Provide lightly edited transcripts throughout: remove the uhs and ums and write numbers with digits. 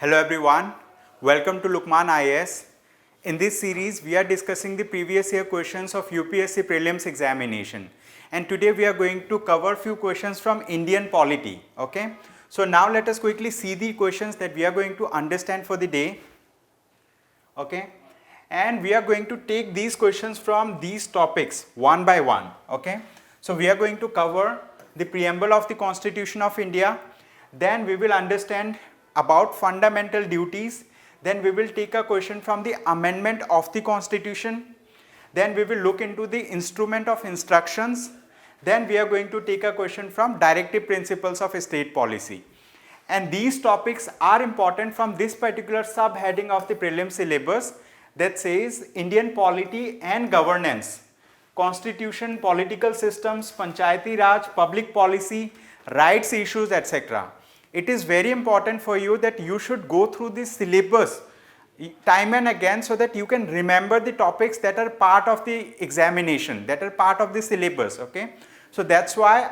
Hello everyone, welcome to Lukman IAS. In this series, we are discussing the previous year questions of UPSC prelims examination. And today we are going to cover few questions from Indian polity. Okay. So now let us quickly see the questions that we are going to understand for the day. Okay. And we are going to take these questions from these topics one by one. Okay. So we are going to cover the preamble of the Constitution of India. Then we will understand about fundamental duties. Then we will take a question from the amendment of the Constitution. Then we will look into the instrument of instructions. Then we are going to take a question from directive principles of state policy. And these topics are important from this particular subheading of the prelim syllabus that says Indian polity and governance, constitution, political systems, panchayati raj, public policy, rights issues, etc. It is very important for you that you should go through this syllabus time and again so that you can remember the topics that are part of the examination, that are part of the syllabus. Okay, so that's why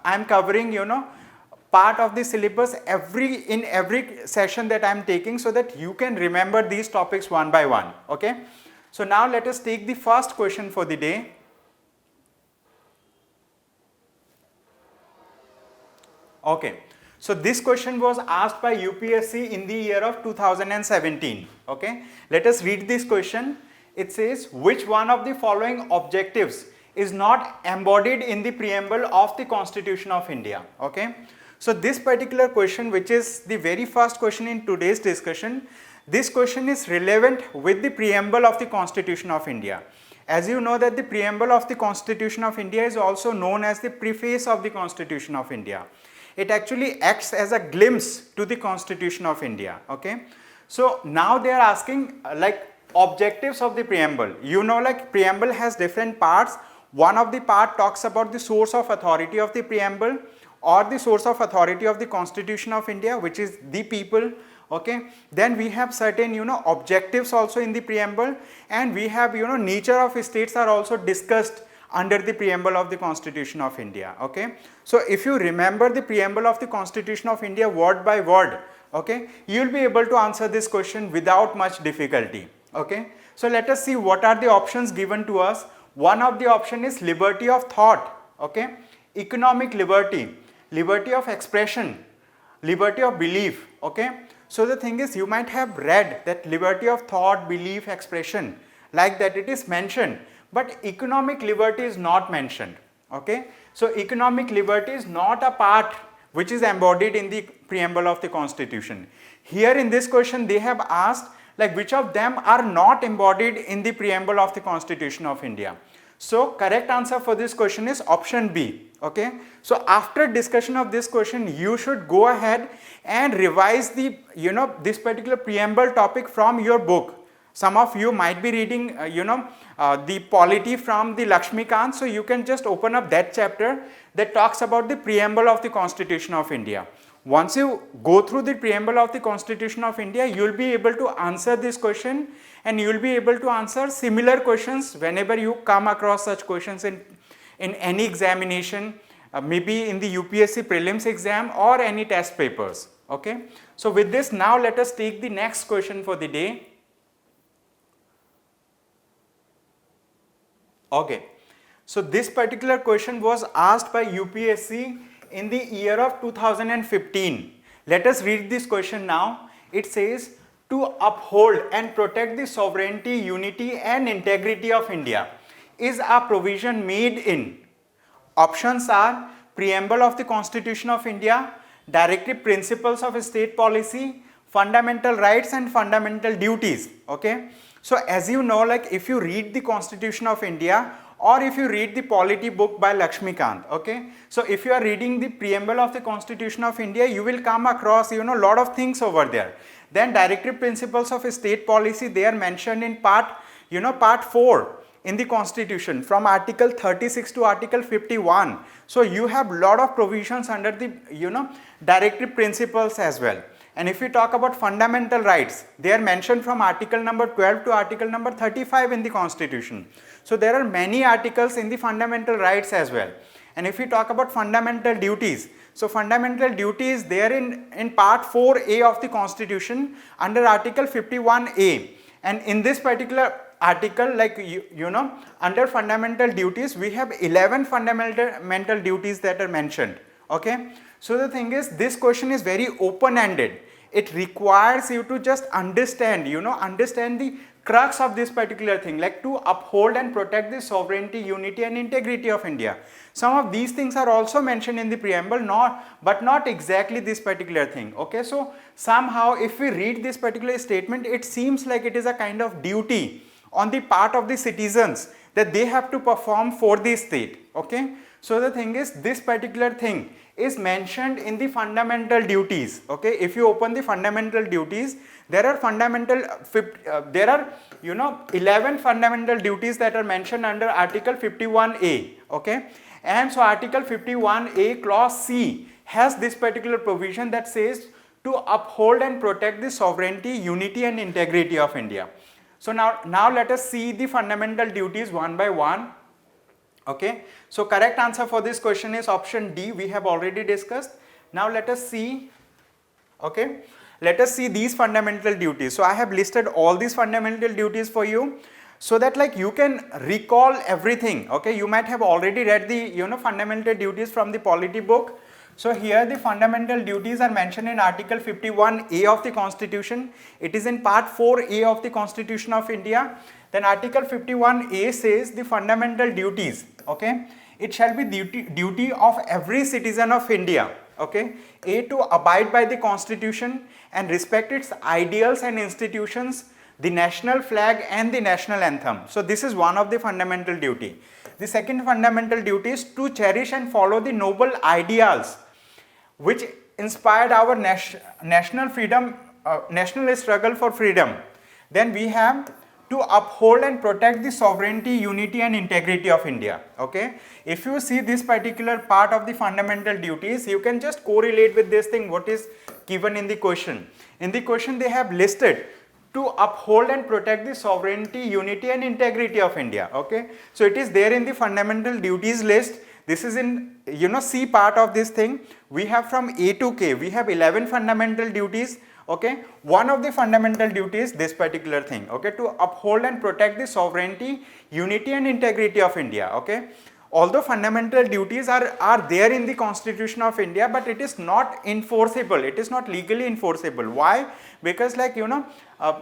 I'm covering part of the syllabus in every session that I'm taking so that you can remember these topics one by one. Okay, so now let us take the first question for the day. Okay. So this question was asked by UPSC in the year of 2017. Okay, let us read this question. It says, which one of the following objectives is not embodied in the preamble of the Constitution of India? Okay, so this particular question, which is the very first question in today's discussion, this question is relevant with the preamble of the Constitution of India. As you know that the preamble of the Constitution of India is also known as the preface of the Constitution of India. It actually acts as a glimpse to the Constitution of India. Okay, so now they are asking like objectives of the preamble. Like preamble has different parts. One of the part talks about the source of authority of the preamble or the source of authority of the Constitution of India, which is the people. Okay, then we have certain objectives also in the preamble, and we have nature of states are also discussed under the preamble of the Constitution of India. Okay, so if you remember the preamble of the Constitution of India word by word, okay, you will be able to answer this question without much difficulty. Okay, so let us see what are the options given to us. One of the option is liberty of thought, okay, economic liberty, liberty of expression, liberty of belief. Okay, so the thing is, you might have read that liberty of thought, belief, expression, like that it is mentioned, but economic liberty is not mentioned. Okay, so economic liberty is not a part which is embodied in the preamble of the Constitution. Here in this question they have asked like which of them are not embodied in the preamble of the Constitution of India. So correct answer for this question is option B. Okay, so after discussion of this question, you should go ahead and revise the this particular preamble topic from your book. Some of you might be reading the polity from the Lakshmikant, so you can just open up that chapter that talks about the preamble of the Constitution of India. Once you go through the preamble of the Constitution of India, you will be able to answer this question, and you will be able to answer similar questions whenever you come across such questions in any examination, maybe in the UPSC prelims exam or any test papers. Okay, so with this, now let us take the next question for the day. Okay, so this particular question was asked by UPSC in the year of 2015. Let us read this question now. It says, to uphold and protect the sovereignty, unity and integrity of India is a provision made in. Options are preamble of the Constitution of India, directive principles of state policy, fundamental rights and fundamental duties. Okay, so as you know, like if you read the Constitution of India or if you read the polity book by Lakshmikant, okay, so if you are reading the preamble of the Constitution of India, you will come across lot of things over there. Then directive principles of state policy, they are mentioned in part 4 in the Constitution from article 36 to article 51. So you have lot of provisions under the directive principles as well. And if we talk about fundamental rights, they are mentioned from article number 12 to article number 35 in the Constitution. So there are many articles in the fundamental rights as well. And if we talk about fundamental duties, so fundamental duty is there in part 4A of the Constitution under Article 51A. And in this particular article, like you know, under fundamental duties, we have 11 fundamental duties that are mentioned. Okay. So the thing is, this question is very open-ended. It requires you to just understand, you know, understand the crux of this particular thing, like to uphold and protect the sovereignty, unity and integrity of India. Some of these things are also mentioned in the preamble, but not exactly this particular thing. Okay, so somehow if we read this particular statement, it seems like it is a kind of duty on the part of the citizens that they have to perform for the state. Okay, so the thing is, this particular thing is mentioned in the fundamental duties. Okay, if you open the fundamental duties, there are you know, 11 fundamental duties that are mentioned under Article 51A. Okay, and so Article 51A clause C has this particular provision that says to uphold and protect the sovereignty, unity and integrity of India. So now let us see the fundamental duties one by one. Okay, so correct answer for this question is option D, we have already discussed. Now let us see, okay, let us see these fundamental duties. So I have listed all these fundamental duties for you, so that like you can recall everything. Okay, you might have already read the, you know, fundamental duties from the polity book. So here the fundamental duties are mentioned in Article 51A of the Constitution. It is in part 4A of the Constitution of India. Then Article 51A says the fundamental duties. Okay, it shall be duty of every citizen of India. Okay, A, to abide by the Constitution and respect its ideals and institutions, the national flag and the national anthem. So this is one of the fundamental duty. The second fundamental duty is to cherish and follow the noble ideals which inspired our national freedom, national struggle for freedom. Then we have to uphold and protect the sovereignty, unity and integrity of India. Okay, if you see this particular part of the fundamental duties, you can just correlate with this thing what is given in the question. In the question they have listed to uphold and protect the sovereignty, unity and integrity of India. Okay, so it is there in the fundamental duties list. This is in, you know, C part of this thing. We have from A to K, we have 11 fundamental duties. Okay, one of the fundamental duties, this particular thing, okay, to uphold and protect the sovereignty, unity and integrity of India. Okay, although fundamental duties are there in the Constitution of India, but it is not enforceable, it is not legally enforceable. Why? Because like, you know,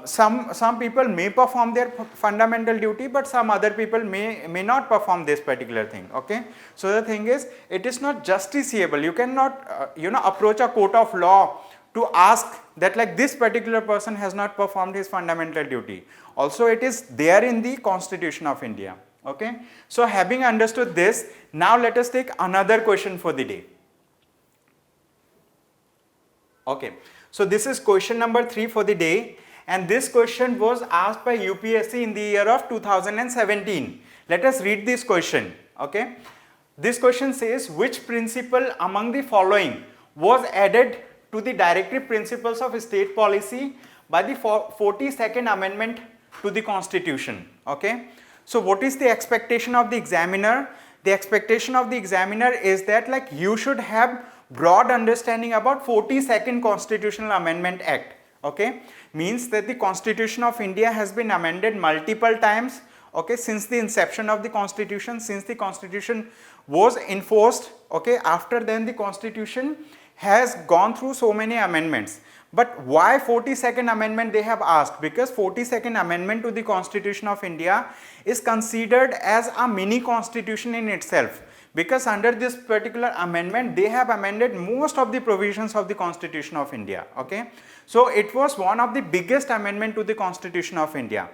some people may perform their fundamental duty, but some other people may not perform this particular thing. Okay, so the thing is, it is not justiciable. You cannot you know, approach a court of law to ask that like this particular person has not performed his fundamental duty. Also it is there in the Constitution of India. Okay, so having understood this, now let us take another question for the day. Okay, so this is question number 3 for the day, and this question was asked by UPSC in the year of 2017. Let us read this question. Okay, this question says, which principle among the following was added to the directive principles of state policy by the 42nd amendment to the Constitution? Okay, so what is the expectation of the examiner? The expectation of the examiner is that like you should have broad understanding about 42nd Constitutional Amendment Act. Okay, means that the Constitution of India has been amended multiple times. Okay, since the inception of the Constitution, since the Constitution was enforced. Okay, after then the Constitution has gone through so many amendments. But why 42nd amendment they have asked? Because 42nd amendment to the Constitution of India is considered as a mini constitution in itself, because under this particular amendment they have amended most of the provisions of the Constitution of India. Okay, so it was one of the biggest amendment to the Constitution of India,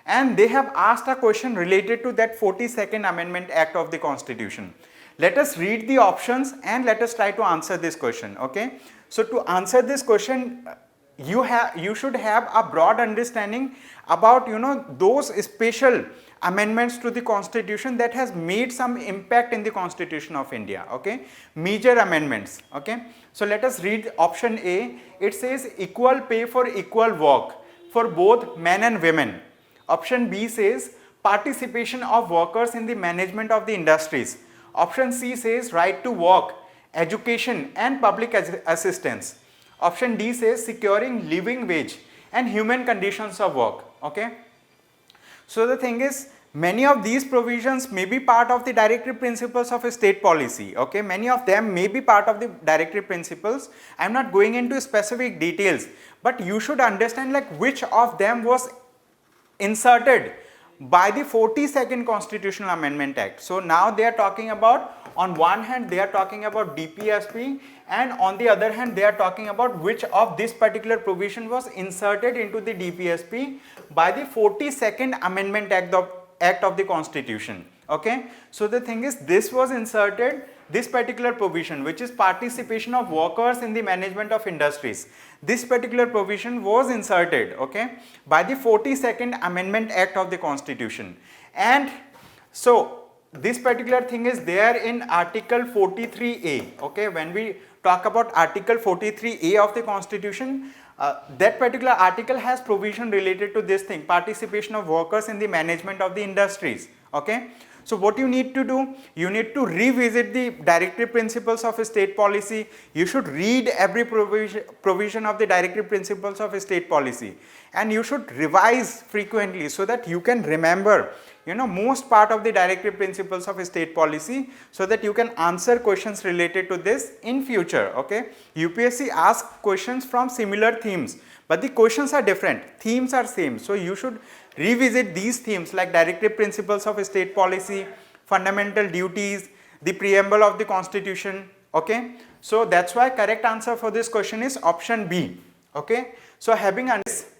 and they have asked a question related to that 42nd Amendment Act of the Constitution. Let us read the options and let us try to answer this question. Okay, so to answer this question, you should have a broad understanding about, you know, those special amendments to the Constitution that has made some impact in the Constitution of India. Okay, major amendments. Okay, so let us read option A. It says equal pay for equal work for both men and women. Option B says participation of workers in the management of the industries. Option C says right to work, education and public assistance. Option D says securing living wage and human conditions of work. Okay. So the thing is, many of these provisions may be part of the directive principles of a state policy. Okay, many of them may be part of the directive principles. I am not going into specific details, but you should understand like which of them was inserted by the 42nd Constitutional Amendment Act. So now they are talking about, on one hand they are talking about DPSP, and on the other hand they are talking about which of this particular provision was inserted into the DPSP by the 42nd Amendment Act of the Constitution. Okay, so the thing is, this was inserted, this particular provision, which is participation of workers in the management of industries. This particular provision was inserted, okay, by the 42nd Amendment Act of the Constitution. And so this particular thing is there in Article 43A. Okay, when we talk about Article 43A of the Constitution, that particular article has provision related to this thing, participation of workers in the management of the industries. Okay, so what you need to do, you need to revisit the directive principles of a state policy. You should read every provision of the directive principles of a state policy, and you should revise frequently so that you can remember, you know, most part of the directive principles of a state policy, so that you can answer questions related to this in future. Okay, UPSC asks questions from similar themes, but the questions are different, themes are same. So you should revisit these themes like directive principles of a state policy, fundamental duties, the preamble of the Constitution. Okay, so that's why correct answer for this question is option B. Okay, so having understood,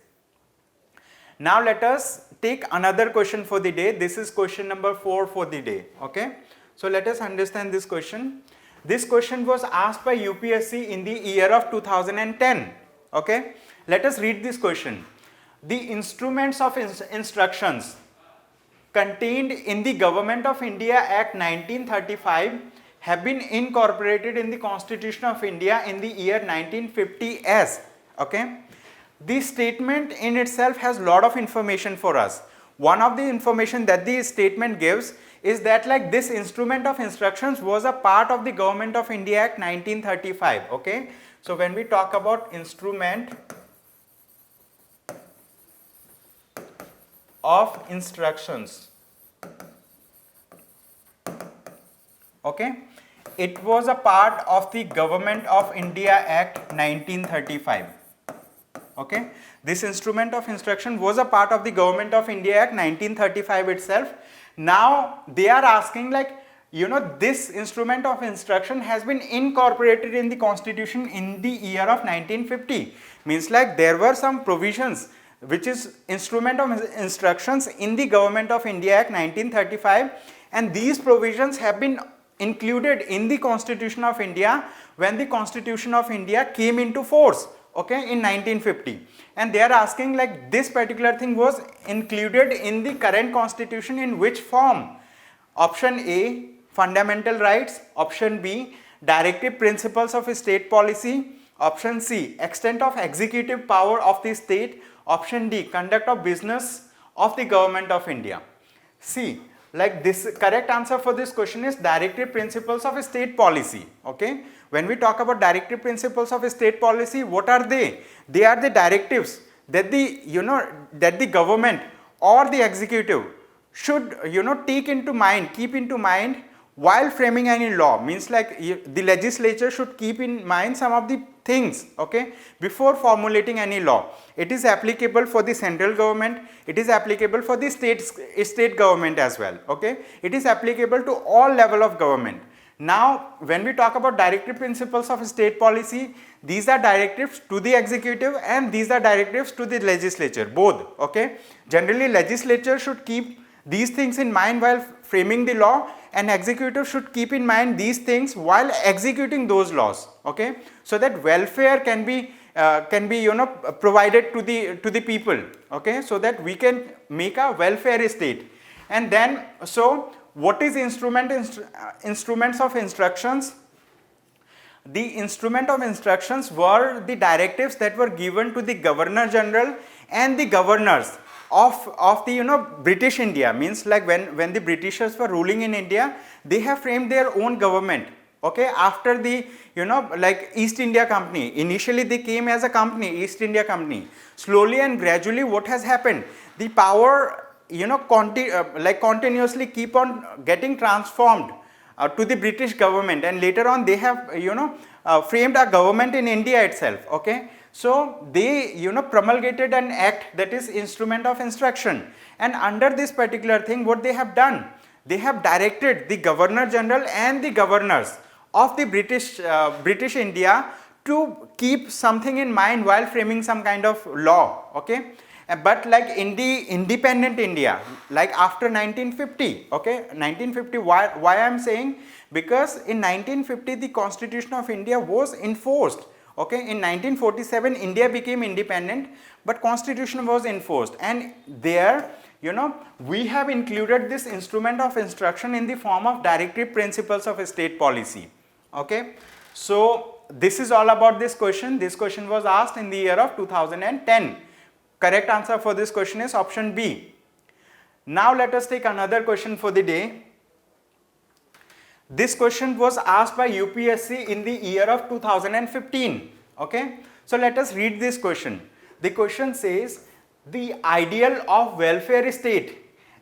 now let us take another question for the day. This is question number 4 for the day. Okay, so let us understand this question. This question was asked by UPSC in the year of 2010. Okay, let us read this question. The instruments of instructions contained in the Government of India Act 1935 have been incorporated in the Constitution of India in the year 1950 as. Okay, this statement in itself has lot of information for us. One of the information that the statement gives is that like this instrument of instructions was a part of the Government of India Act 1935. Okay, so when we talk about instrument of instructions, okay, it was a part of the Government of India Act 1935. Okay, this instrument of instruction was a part of the Government of India Act 1935 itself. Now they are asking like, you know, this instrument of instruction has been incorporated in the Constitution in the year of 1950. Means like there were some provisions which is instrument of instructions in the Government of India Act 1935, and these provisions have been included in the Constitution of India when the Constitution of India came into force, okay, in 1950. And they are asking like this particular thing was included in the current Constitution in which form? Option A, fundamental rights. Option B, directive principles of a state policy. Option C, extent of executive power of the state. Option D, conduct of business of the Government of India. See, like this correct answer for this question is directive principles of a state policy. Okay, when we talk about directive principles of a state policy, what are they? They are the directives that the, you know, that the government or the executive should, you know, take into mind, keep into mind while framing any law. Means like the legislature should keep in mind some of the things, okay, before formulating any law. It is applicable for the central government, it is applicable for the state government as well. Okay, it is applicable to all level of government. Now when we talk about directive principles of state policy, these are directives to the executive and these are directives to the legislature, both. Okay, generally legislature should keep these things in mind while framing the law, and executive should keep in mind these things while executing those laws. Okay, so that welfare can be you know, provided to the people. Okay, so that we can make a welfare state. And then, so what is instruments of instructions? The instrument of instructions were the directives that were given to the Governor General and the governors of the British India, means like when the Britishers were ruling in India, they have framed their own government. Okay, after the like East India Company, initially they came as a company, East India Company. Slowly and gradually, what has happened? The power continuously keep on getting transformed to the British government, and later on they have framed a government in India itself. Okay, so they promulgated an act, that is Instrument of Instruction, and under this particular thing, what they have done, they have directed the Governor General and the governors of the British India to keep something in mind while framing some kind of law. Okay, but like in the independent India, like after 1950, okay, 1950, why I am saying, because in 1950 the Constitution of India was enforced. Okay, in 1947 India became independent, but Constitution was enforced, and there we have included this Instrument of Instruction in the form of Directive Principles of State Policy. Okay, so this is all about this question. This question was asked in the year of 2010. Correct answer for this question is option B. Now let us take another question for the day. This question was asked by UPSC in the year of 2015. Okay, so let us read this question. The question says, the ideal of welfare state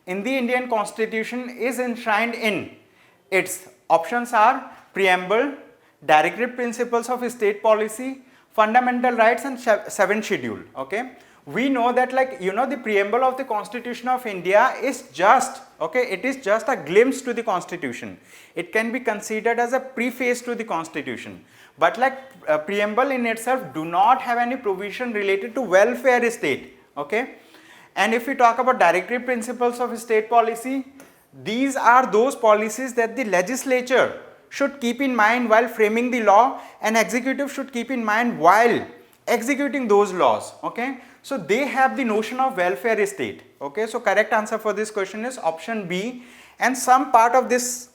in the Indian Constitution is enshrined in its options are preamble, directive principles of state policy, fundamental rights, and 7th schedule. Okay, we know that the preamble of the Constitution of India is just, okay, it is just a glimpse to the Constitution. It can be considered as a preface to the Constitution, but preamble in itself do not have any provision related to welfare state. Okay, and if we talk about directive principles of state policy, these are those policies that the legislature should keep in mind while framing the law, and executive should keep in mind while executing those laws. Okay, so they have the notion of welfare state. Okay, so correct answer for this question is option B, and some part of this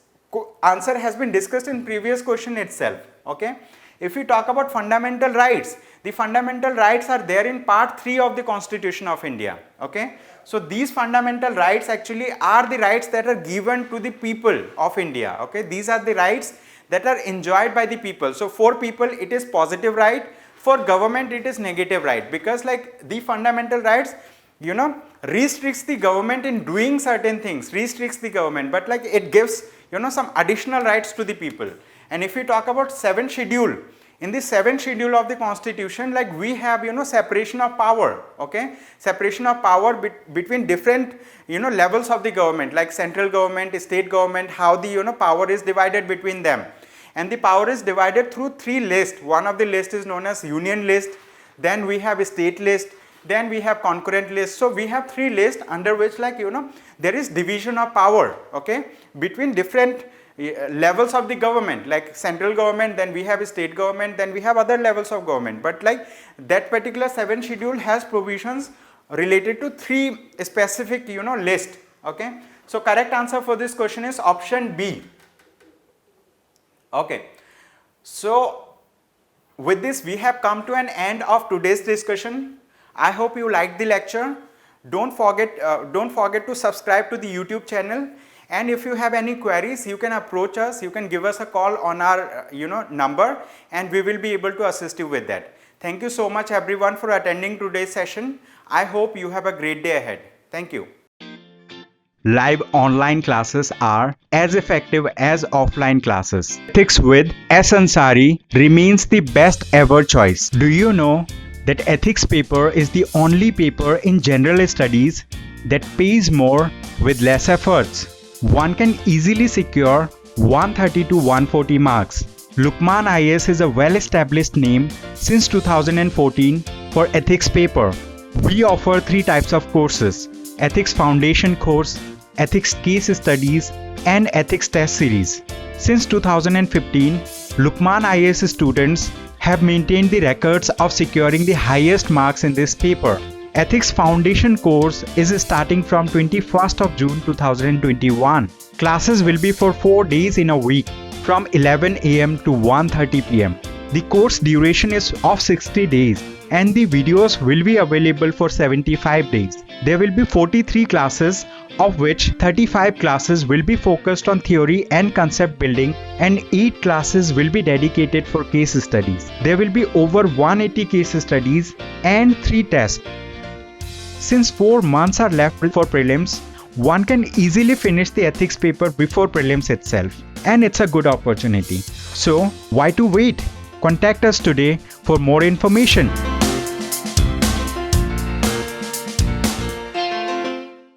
answer has been discussed in previous question itself. Okay, if we talk about fundamental rights, the fundamental rights are there in part 3 of the Constitution of India. Okay, so these fundamental rights actually are the rights that are given to the people of India. Okay, these are the rights that are enjoyed by the people. So for people it is positive right, for government it is negative right, because the fundamental rights restricts the government in doing certain things, restricts the government, but it gives some additional rights to the people. And if we talk about 7th schedule, in the 7th schedule of the Constitution, we have separation of power. Okay, separation of power between different levels of the government, like central government, state government, how the power is divided between them. And the power is divided through 3 lists. One of the list is known as union list, then we have a state list, then we have concurrent list. So we have 3 lists under which there is division of power, okay, between different levels of the government, like central government, then we have a state government, then we have other levels of government. But that particular 7th schedule has provisions related to 3 specific list. Okay, so correct answer for this question is option B. Okay, so with this we have come to an end of today's discussion. I hope you liked the lecture. Don't forget to subscribe to the YouTube channel, and if you have any queries, you can approach us, you can give us a call on our number, and we will be able to assist you with that. Thank you so much everyone for attending today's session. I hope you have a great day ahead. Thank you. Live online classes are as effective as offline classes. Ethics with S. Ansari remains the best ever choice. Do you know that ethics paper is the only paper in general studies that pays more with less efforts? One can easily secure 130 to 140 marks. Lukman IAS is a well-established name since 2014 for ethics paper. We offer 3 types of courses: Ethics Foundation course, Ethics Case Studies, and Ethics Test Series. Since 2015, Lukman IAS students have maintained the records of securing the highest marks in this paper. Ethics Foundation course is starting from 21st of June 2021. Classes will be for 4 days in a week from 11 AM to 1:30 PM. The course duration is of 60 days and the videos will be available for 75 days. There will be 43 classes, of which 35 classes will be focused on theory and concept building and 8 classes will be dedicated for case studies. There will be over 180 case studies and 3 tests. Since 4 months are left for prelims, one can easily finish the ethics paper before prelims itself, and it's a good opportunity. So why to wait? Contact us today for more information.